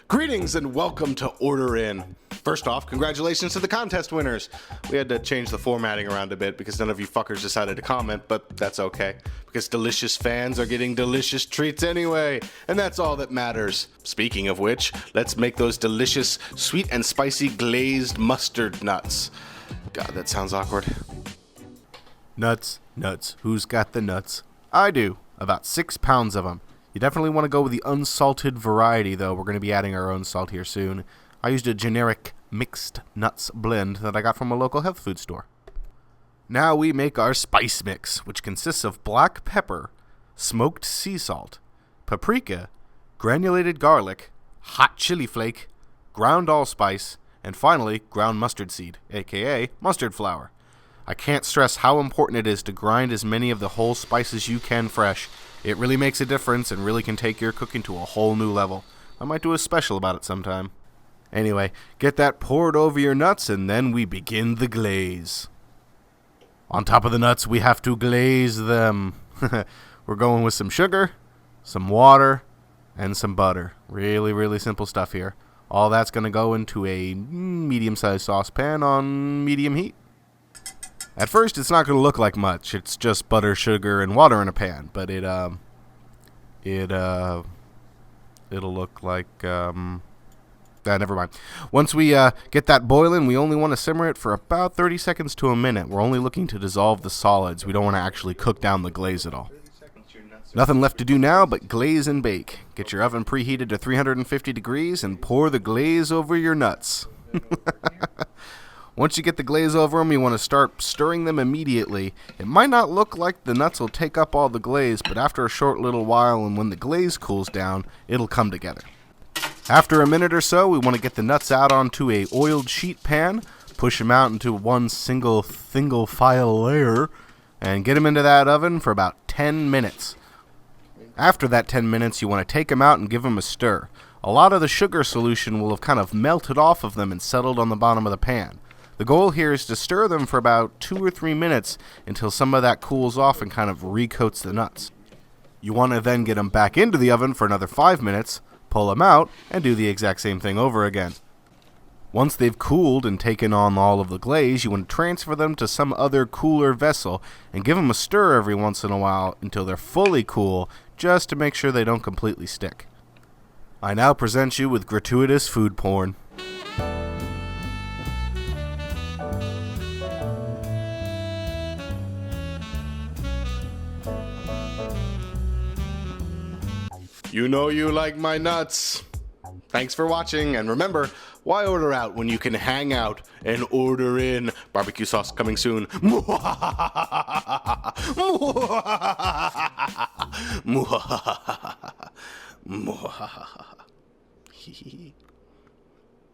Greetings and welcome to Order In. First off, congratulations to the contest winners. We had to change the formatting around a bit because none of you fuckers decided to comment, but that's okay. Because delicious fans are getting delicious treats anyway, and that's all that matters. Speaking of which, let's make those delicious sweet and spicy glazed mustard nuts. God, that sounds awkward. Nuts. Who's got the nuts? I do. About 6 pounds of them. You definitely want to go with the unsalted variety, though. We're going to be adding our own salt here soon. I used a generic mixed nuts blend that I got from a local health food store. Now we make our spice mix, which consists of black pepper, smoked sea salt, paprika, granulated garlic, hot chili flake, ground allspice, and finally ground mustard seed, aka mustard flour. I can't stress how important it is to grind as many of the whole spices you can fresh. It really makes a difference and really can take your cooking to a whole new level. I might do a special about it sometime. Anyway, get that poured over your nuts and then we begin the glaze. On top of the nuts, we have to glaze them. We're going with some sugar, some water, and some butter. Really simple stuff here. All that's going to go into a medium-sized saucepan on medium heat. At first, it's not going to look like much. It's just butter, sugar, and water in a pan. But it'll look like, never mind. Once we get that boiling, we only want to simmer it for about 30 seconds to a minute. We're only looking to dissolve the solids. We don't want to actually cook down the glaze at all. Nothing left to do now but glaze and bake. Get your oven preheated to 350 degrees and pour the glaze over your nuts. Once you get the glaze over them, you want to start stirring them immediately. It might not look like the nuts will take up all the glaze, but after a short little while and when the glaze cools down, it'll come together. After a minute or so, we want to get the nuts out onto a oiled sheet pan, push them out into one single file layer, and get them into that oven for about 10 minutes. After that 10 minutes, you want to take them out and give them a stir. A lot of the sugar solution will have kind of melted off of them and settled on the bottom of the pan. The goal here is to stir them for about 2 or 3 minutes until some of that cools off and kind of recoats the nuts. You want to then get them back into the oven for another 5 minutes, pull them out, and do the exact same thing over again. Once they've cooled and taken on all of the glaze, you want to transfer them to some other cooler vessel and give them a stir every once in a while until they're fully cool, just to make sure they don't completely stick. I now present you with gratuitous food porn. You know you like my nuts. Thanks for watching, and remember, why order out when you can hang out and order in? Barbecue sauce coming soon.